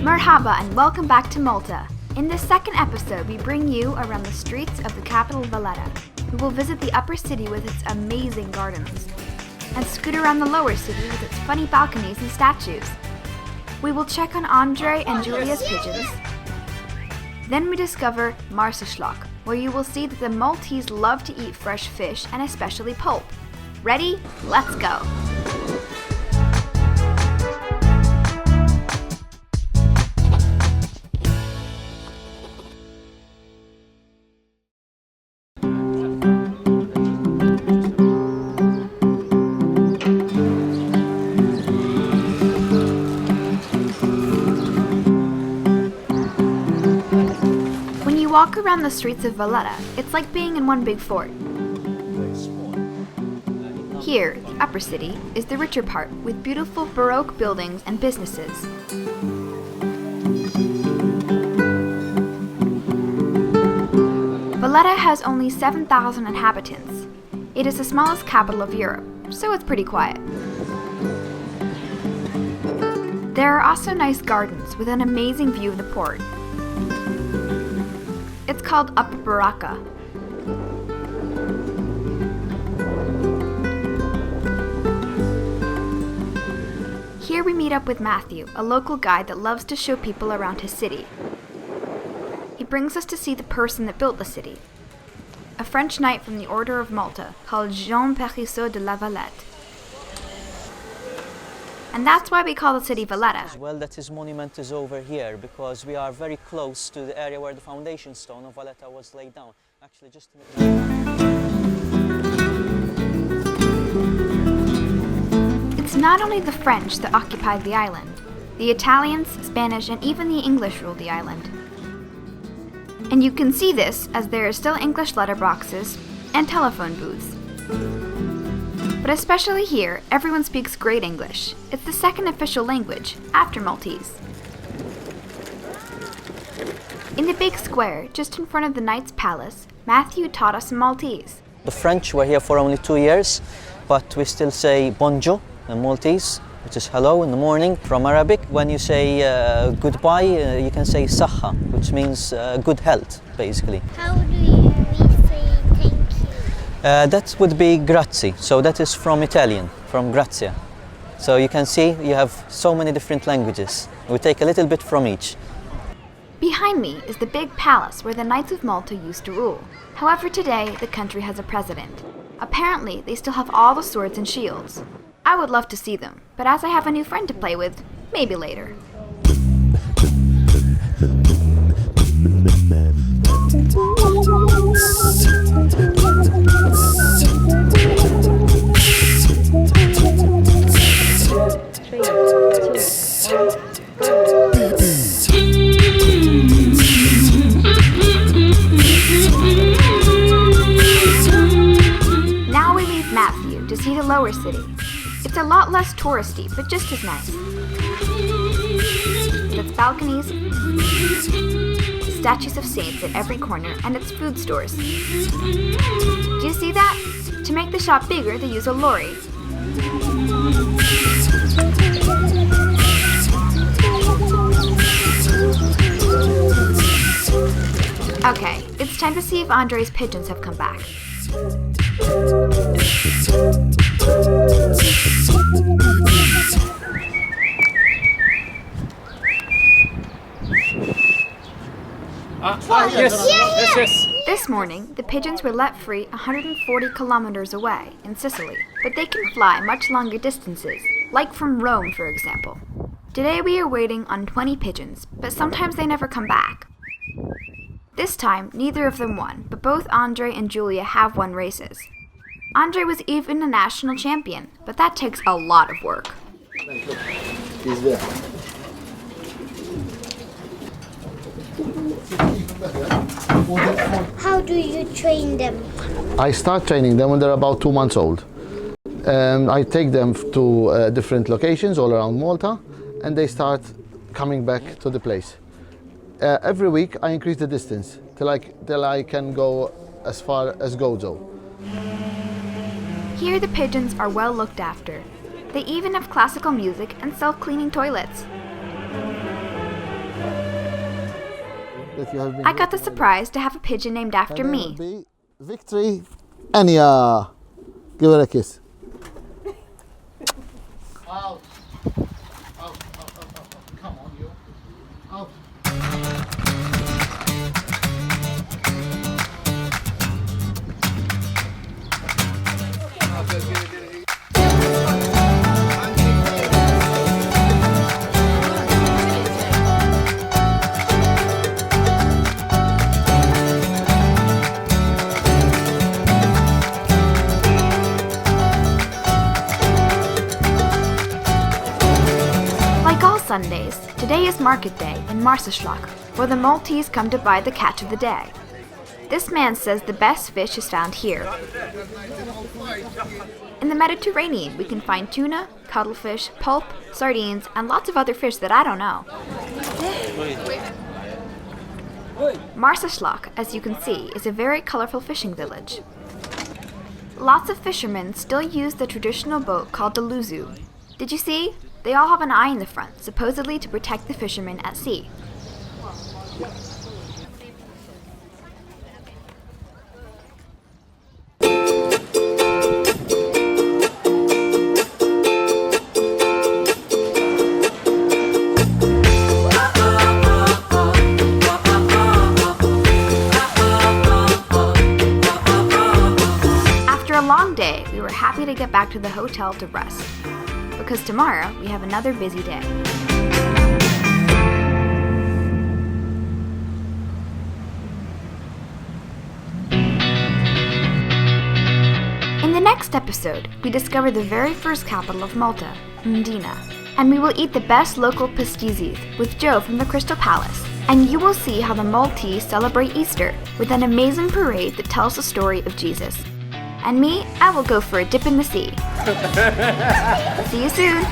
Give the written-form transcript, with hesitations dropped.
Merhaba and welcome back to Malta. In this second episode, we bring you around the streets of the capital Valletta. We will visit the upper city with its amazing gardens, and scoot around the lower city with its funny balconies and statues. We will check on Andre and Julia's pigeons. Then we discover Marsaxlokk, where you will see that the Maltese love to eat fresh fish and especially pulp. Ready? Let's go! Walk around the streets of Valletta, it's like being in one big fort. Here, the upper city, is the richer part, with beautiful Baroque buildings and businesses. Valletta has only 7,000 inhabitants. It is the smallest capital of Europe, so it's pretty quiet. There are also nice gardens with an amazing view of the port. It's called Upper Baraka. Here we meet up with Matthew, a local guide that loves to show people around his city. He brings us to see the person that built the city, a French knight from the Order of Malta called Jean Périsseau de la Vallette. And that's why we call the city Valletta. Well, that his monument is over here because we are very close to the area where the foundation stone of Valletta was laid down. Actually, just It's not only the French that occupied the island. The Italians, Spanish, and even the English ruled the island. And you can see this as there are still English letterboxes and telephone booths. But especially here, everyone speaks great English. It's the second official language, after Maltese. In the big square, just in front of the Knight's Palace, Matthew taught us Maltese. The French were here for only 2 years, but we still say bonjour in Maltese, which is hello in the morning. From Arabic, when you say goodbye, you can say saha, which means good health, basically. How do we say thank you? That would be grazie, so that is from Italian, from grazia. So you can see you have so many different languages. We take a little bit from each. Behind me is the big palace where the Knights of Malta used to rule. However, today the country has a president. Apparently, they still have all the swords and shields. I would love to see them, but as I have a new friend to play with, maybe later. Now we leave Matthew to see the lower city. It's a lot less touristy, but just as nice. Its balconies, statues of saints at every corner, and its food stores. Do you see that? To make the shop bigger, they use a lorry. Okay, it's time to see if Andre's pigeons have come back. Yes. This morning, the pigeons were let free 140 kilometers away in Sicily, but they can fly much longer distances, like from Rome, for example. Today we are waiting on 20 pigeons, but sometimes they never come back. This time, neither of them won, but both Andre and Julia have won races. Andre was even a national champion, but that takes a lot of work. He's there. How do you train them? I start training them when they're about 2 months old. I take them to different locations all around Malta, and they start coming back to the place. Every week I increase the distance till I can go as far as Gozo. Here the pigeons are well looked after. They even have classical music and self-cleaning toilets. that you have been. I got the surprise to have a pigeon named after Her name me. would be Victory Anya. Give her a kiss. Out. Out. Come on, you. Out. Like all Sundays, today is market day in Marsaxlokk, where the Maltese come to buy the catch of the day. This man says the best fish is found here. In the Mediterranean, we can find tuna, cuttlefish, pulp, sardines, and lots of other fish that I don't know. Marsaxlokk, as you can see, is a very colorful fishing village. Lots of fishermen still use the traditional boat called the luzu. Did you see? They all have an eye in the front, supposedly to protect the fishermen at sea. After a long day, we were happy to get back to the hotel to rest, because tomorrow we have another busy day. In the next episode, we discover the very first capital of Malta, Mdina, and we will eat the best local pastéis with Joe from the Crystal Palace. And you will see how the Maltese celebrate Easter with an amazing parade that tells the story of Jesus. And me, I will go for a dip in the sea. See you soon!